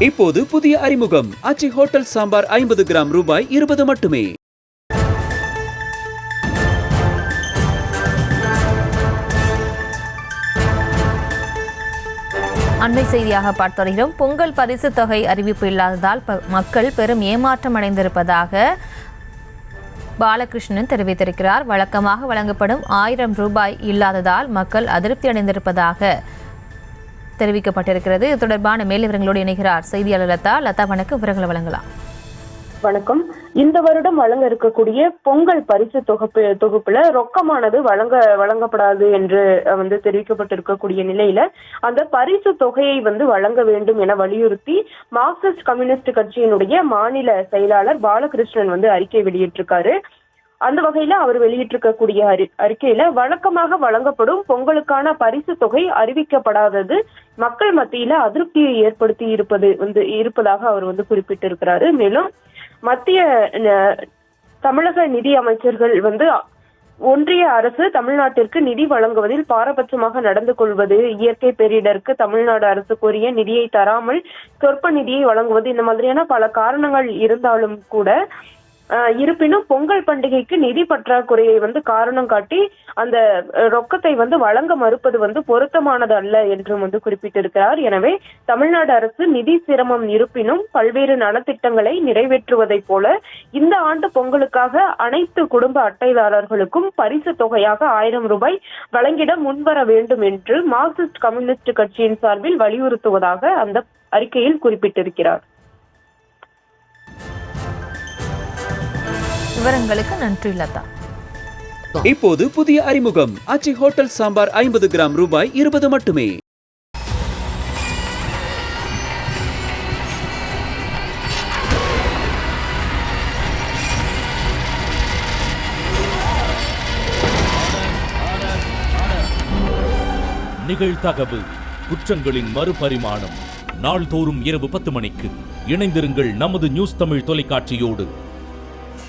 இப்போது புதிய அறிமுகம் ஆச்சி ஹோட்டல் சாம்பார் 50 கிராம் ரூபாய் 20 மட்டுமே. அண்மை செய்தியாக பார்த்து வருகிறோம். பொங்கல் பரிசு தொகை அறிவிப்பு இல்லாததால் மக்கள் பெரும் ஏமாற்றம் அடைந்திருப்பதாக பாலகிருஷ்ணன் தெரிவித்திருக்கிறார். வழக்கமாக வழங்கப்படும் 1000 ரூபாய் இல்லாததால் மக்கள் அதிருப்தி அடைந்திருப்பதாக தெரிவிக்கப்பட்டிருக்கிறது. இது தொடர்பான மேல் விவரங்களோடு இணைகிறார் செய்தியாளர் லதா. லதா, வணக்கம். விவரங்களை வழங்கலாம். வணக்கம். இந்த வருடம் வழங்க இருக்கக்கூடிய பொங்கல் பரிசு தொகுப்புல ரொக்கமானது வழங்கப்படாது என்று தெரிவிக்கப்பட்டிருக்கக்கூடிய நிலையில அந்த பரிசு தொகையை வழங்க வேண்டும் என வலியுறுத்தி மார்க்சிஸ்ட் கம்யூனிஸ்ட் கட்சியினுடைய மாநில செயலாளர் பாலகிருஷ்ணன் அறிக்கை வெளியிட்டிருக்காரு. அந்த வகையில அவர் வெளியிட்டிருக்கக்கூடிய அறிக்கையில வழக்கமாக வழங்கப்படும் பொங்கலுக்கான பரிசு தொகை அறிவிக்கப்படாதது மக்கள் மத்தியில அதிருப்தியை ஏற்படுத்தி இருப்பதாக அவர் குறிப்பிட்டிருக்கிறாரு. மேலும் மத்திய தமிழக நிதி அமைச்சர்கள் ஒன்றிய அரசு தமிழ்நாட்டிற்கு நிதி வழங்குவதில் பாரபட்சமாக நடந்து கொள்வது, இயற்கை பேரிடருக்கு தமிழ்நாடு அரசு கோரிய நிதியை தராமல் சொற்ப நிதியை வழங்குவது, இந்த மாதிரியான பல காரணங்கள் இருந்தாலும் கூட இருப்பினும் பொங்கல் பண்டிகைக்கு நிதி பற்றாக்குறையை காரணம் காட்டி அந்த ரொக்கத்தை வழங்க மறுப்பது பொருத்தமானது அல்ல என்றும் குறிப்பிட்டிருக்கிறார். எனவே தமிழ்நாடு அரசு நிதி சிரமம் இருப்பினும் பல்வேறு நலத்திட்டங்களை நிறைவேற்றுவதை போல இந்த ஆண்டு பொங்கலுக்காக அனைத்து குடும்ப அட்டைதாரர்களுக்கும் பரிசு தொகையாக 1000 ரூபாய் வழங்கிட முன்வர வேண்டும் என்று மார்க்சிஸ்ட் கம்யூனிஸ்ட் கட்சியின் சார்பில் வலியுறுத்துவதாக அந்த அறிக்கையில் குறிப்பிட்டிருக்கிறார். விவரங்களுக்கு நன்றி லதா. இப்போது புதிய அறிமுகம் ஆச்சி ஹோட்டல் சாம்பார் 50 கிராம் ரூபாய் 20 மட்டுமே. நிகழ்தகவு குற்றங்களின் மறுபரிமாணம் நாள்தோறும் இரவு 10 மணிக்கு இணைந்திருங்கள் நமது நியூஸ் தமிழ் தொலைக்காட்சியோடு.